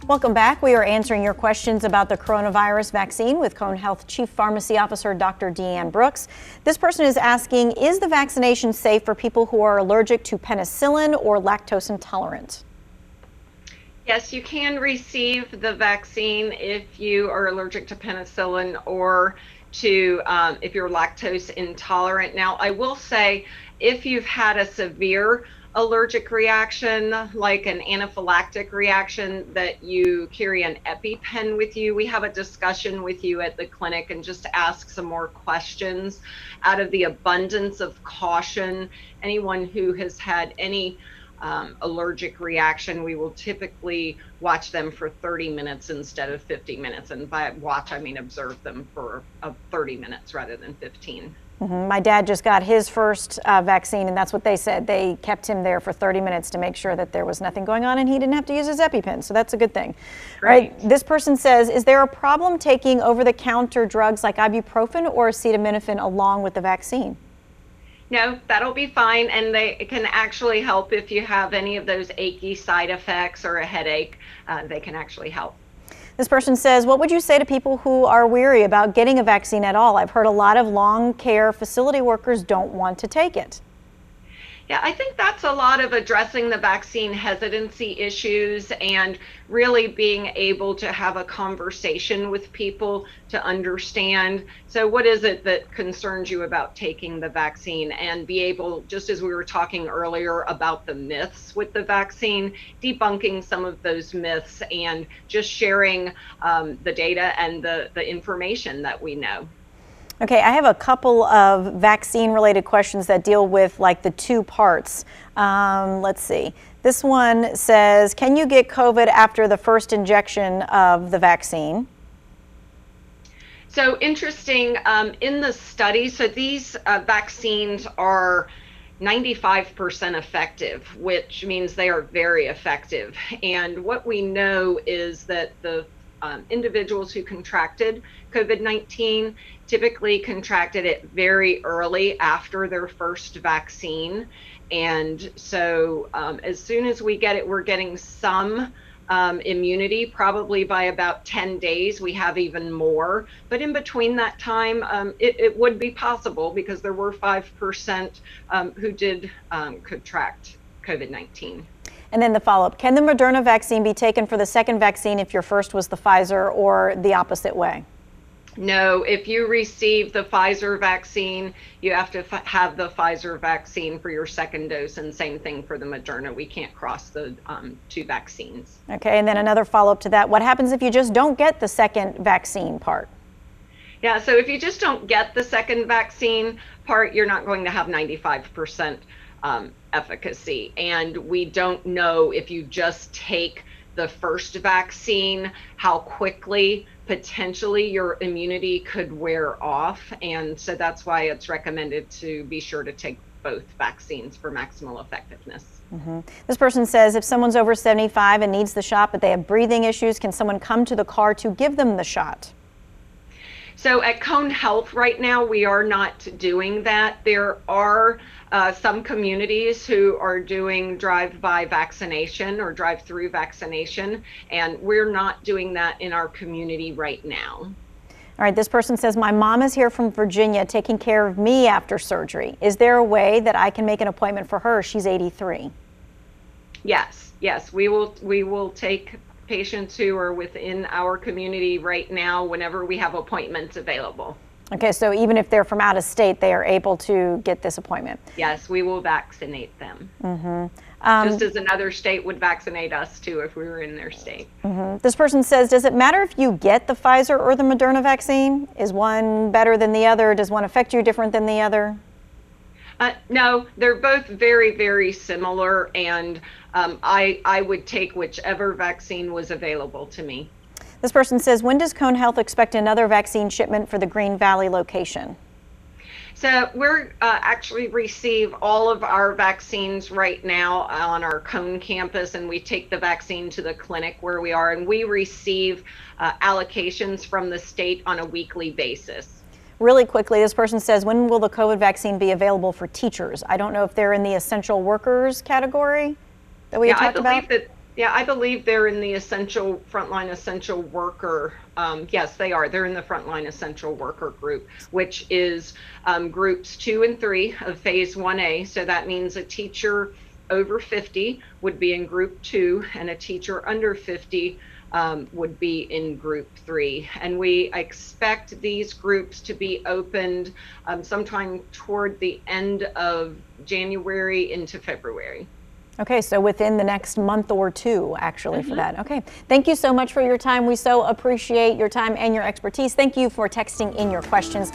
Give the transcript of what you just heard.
Welcome back. We are answering your questions about the coronavirus vaccine with Cone Health Chief Pharmacy Officer Dr. Deanne Brooks. This person is asking, is the vaccination safe for people who are allergic to penicillin or lactose intolerant? Yes, you can receive the vaccine if you are allergic to penicillin or to if you're lactose intolerant. Now, I will say if you've had a severe allergic reaction, like an anaphylactic reaction, that you carry an EpiPen with you. We have a discussion with you at the clinic and just ask some more questions out of the abundance of caution. Anyone who has had any allergic reaction, we will typically watch them for 30 minutes instead of 50 minutes. And by watch, I mean observe them for 30 minutes rather than 15. My dad just got his first vaccine, and that's what they said. They kept him there for 30 minutes to make sure that there was nothing going on and he didn't have to use his EpiPen, so that's a good thing. Great. Right, this person says, is there a problem taking over-the-counter drugs like ibuprofen or acetaminophen along with the vaccine? No, that'll be fine, and they can actually help if you have any of those achy side effects or a headache. They can actually help. This person says, what would you say to people who are weary about getting a vaccine at all? I've heard a lot of long care facility workers don't want to take it. Yeah, I think that's a lot of addressing the vaccine hesitancy issues and really being able to have a conversation with people to understand. So what is it that concerns you about taking the vaccine, and be able, just as we were talking earlier about the myths with the vaccine, debunking some of those myths and just sharing the data and the information that we know. Okay, I have a couple of vaccine-related questions that deal with like the two parts. Let's see. This one says, can you get COVID after the first injection of the vaccine? So interesting, in the study, so these vaccines are 95% effective, which means they are very effective. And what we know is that the individuals who contracted COVID-19 typically contracted it very early after their first vaccine. And so as soon as we get it, we're getting some immunity. Probably by about 10 days, we have even more. But in between that time, it would be possible, because there were 5% who did contract COVID-19. And then the follow-up, can the Moderna vaccine be taken for the second vaccine if your first was the Pfizer, or the opposite way? No, if you receive the Pfizer vaccine, you have to have the Pfizer vaccine for your second dose, and same thing for the Moderna. We can't cross the two vaccines. Okay, and then another follow-up to that, what happens if you just don't get the second vaccine part? Yeah, so if you just don't get the second vaccine part, you're not going to have 95% efficacy. And we don't know, if you just take the first vaccine, how quickly potentially your immunity could wear off. And so that's why it's recommended to be sure to take both vaccines for maximal effectiveness. This person says, if someone's over 75 and needs the shot, but they have breathing issues, can someone come to the car to give them the shot? So at Cone Health right now, we are not doing that. There are some communities who are doing drive-by vaccination or drive-through vaccination, and we're not doing that in our community right now. All right, this person says, my mom is here from Virginia taking care of me after surgery. Is there a way that I can make an appointment for her? She's 83. Yes, we will take patients who are within our community right now whenever we have appointments available. Okay, so even if they're from out of state, they are able to get this appointment? Yes, we will vaccinate them. Just as another state would vaccinate us too if we were in their state. This person says, does it matter if you get the Pfizer or the Moderna vaccine? Is one better than the other? Does one affect you different than the other? No, they're both very, very similar, and I would take whichever vaccine was available to me. This person says, when does Cone Health expect another vaccine shipment for the Green Valley location? So we're actually receive all of our vaccines right now on our Cone campus, and we take the vaccine to the clinic where we are, and we receive allocations from the state on a weekly basis. Really quickly, this person says, when will the COVID vaccine be available for teachers? I don't know if they're in the essential workers category that we had talked about. Yeah, I believe they're in the frontline essential worker. Yes, they are. They're in the frontline essential worker group, which is groups 2 and 3 of phase 1A. So that means a teacher over 50 would be in group 2, and a teacher under 50 would be in group 3. And we expect these groups to be opened sometime toward the end of January into February. Okay, so within the next month or two, actually, for that. Okay, thank you so much for your time. We so appreciate your time and your expertise. Thank you for texting in your questions.